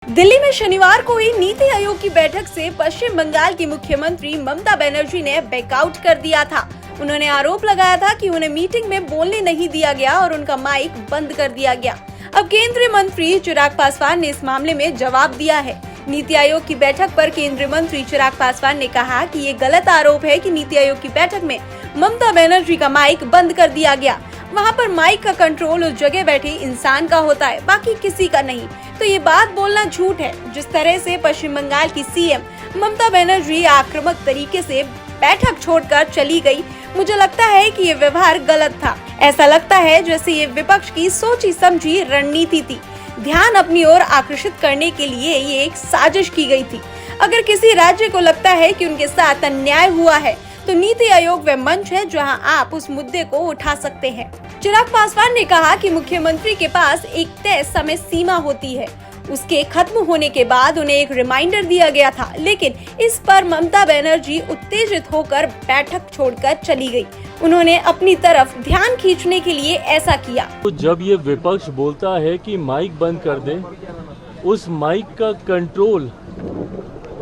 दिल्ली में शनिवार को हुई नीति आयोग की बैठक से पश्चिम बंगाल की मुख्यमंत्री ममता बनर्जी ने बैकआउट कर दिया था। उन्होंने आरोप लगाया था कि उन्हें मीटिंग में बोलने नहीं दिया गया और उनका माइक बंद कर दिया गया। अब केंद्रीय मंत्री चिराग पासवान ने इस मामले में जवाब दिया है। नीति आयोग की बैठक पर केंद्रीय मंत्री चिराग पासवान ने कहा कि ये गलत आरोप है कि नीति आयोग की बैठक में ममता बनर्जी का माइक बंद कर दिया गया। वहाँ पर माइक का कंट्रोल उस जगह बैठे इंसान का होता है, बाकी किसी का नहीं। तो ये बात बोलना झूठ है। जिस तरह से पश्चिम बंगाल की सीएम ममता बनर्जी आक्रामक तरीके से बैठक छोड़कर चली गई, मुझे लगता है कि ये व्यवहार गलत था। ऐसा लगता है जैसे ये विपक्ष की सोची समझी रणनीति थी। ध्यान अपनी ओर आकर्षित करने के लिए ये एक साजिश की गई थी। अगर किसी राज्य को लगता है कि उनके साथ अन्याय हुआ है तो नीति आयोग वह मंच है जहां आप उस मुद्दे को उठा सकते हैं। चिराग पासवान ने कहा कि मुख्यमंत्री के पास एक तय समय सीमा होती है, उसके खत्म होने के बाद उन्हें एक रिमाइंडर दिया गया था, लेकिन इस पर ममता बनर्जी उत्तेजित होकर बैठक छोड़कर चली गई। उन्होंने अपनी तरफ ध्यान खींचने के लिए ऐसा किया। तो जब ये विपक्ष बोलता है कि माइक बंद कर दे, उस माइक का कंट्रोल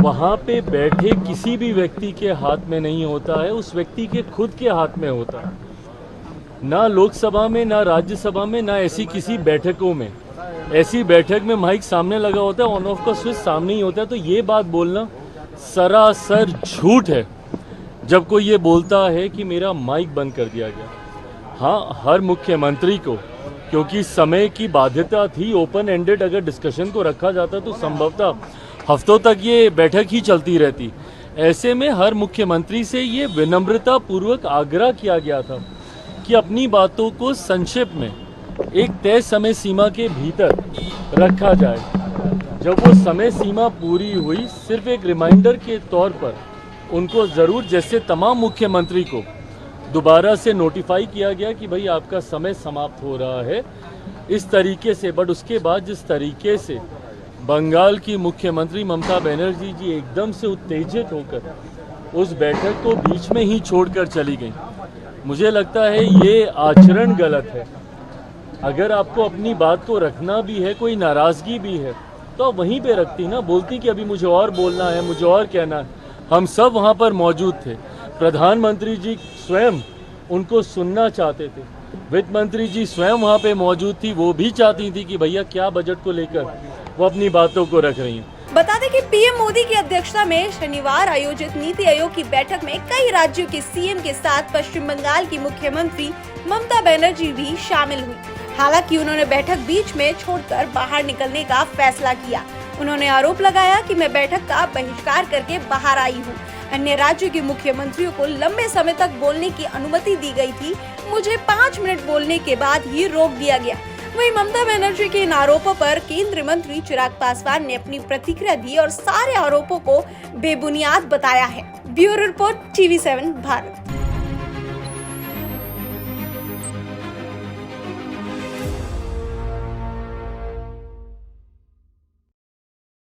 वहाँ पे बैठे किसी भी व्यक्ति के हाथ में नहीं होता है, उस व्यक्ति के खुद के हाथ में होता है। ना लोकसभा में, ना राज्यसभा में, ना ऐसी किसी बैठकों में। ऐसी बैठक में माइक सामने लगा होता है, ऑन ऑफ का स्विच सामने ही होता है। तो ये बात बोलना सरासर झूठ है जब कोई ये बोलता है कि मेरा माइक बंद कर दिया गया। हाँ, हर मुख्यमंत्री को, क्योंकि समय की बाध्यता थी, ओपन एंडेड अगर डिस्कशन को रखा जाता तो संभवतः हफ्तों तक ये बैठक ही चलती रहती। ऐसे में हर मुख्यमंत्री से ये विनम्रता पूर्वक आग्रह किया गया था कि अपनी बातों को संक्षेप में एक तय समय सीमा के भीतर रखा जाए। जब वो समय सीमा पूरी हुई, सिर्फ एक रिमाइंडर के तौर पर उनको ज़रूर, जैसे तमाम मुख्यमंत्री को दोबारा से नोटिफाई किया गया कि भाई आपका समय समाप्त हो रहा है, इस तरीके से। बट उसके बाद जिस तरीके से बंगाल की मुख्यमंत्री ममता बनर्जी जी एकदम से उत्तेजित होकर उस बैठक को बीच में ही छोड़कर चली गई, मुझे लगता है ये आचरण गलत है। अगर आपको अपनी बात को रखना भी है, कोई नाराज़गी भी है, तो आप वहीं पे रखती ना, बोलती कि अभी मुझे और बोलना है, मुझे और कहना है। हम सब वहाँ पर मौजूद थे। प्रधानमंत्री जी स्वयं उनको सुनना चाहते थे, वित्त मंत्री जी स्वयं वहाँ पे मौजूद थी, वो भी चाहती थी कि भैया क्या बजट को लेकर वो अपनी बातों को रख रही हैं। बता दें कि पीएम मोदी की अध्यक्षता में शनिवार आयोजित नीति आयोग की बैठक में कई राज्यों के सीएम के साथ पश्चिम बंगाल की मुख्यमंत्री ममता बनर्जी भी शामिल हुई। हालांकि उन्होंने बैठक बीच में छोड़कर बाहर निकलने का फैसला किया। उन्होंने आरोप लगाया कि मैं बैठक का बहिष्कार करके बाहर आई हूँ। अन्य राज्यों के मुख्यमंत्रियों को लंबे समय तक बोलने की अनुमति दी गई थी, मुझे 5 मिनट बोलने के बाद ही रोक दिया गया। वहीं ममता बनर्जी के इन आरोपों पर केंद्रीय मंत्री चिराग पासवान ने अपनी प्रतिक्रिया दी और सारे आरोपों को बेबुनियाद बताया है। Bureau report, TV7 Bharat.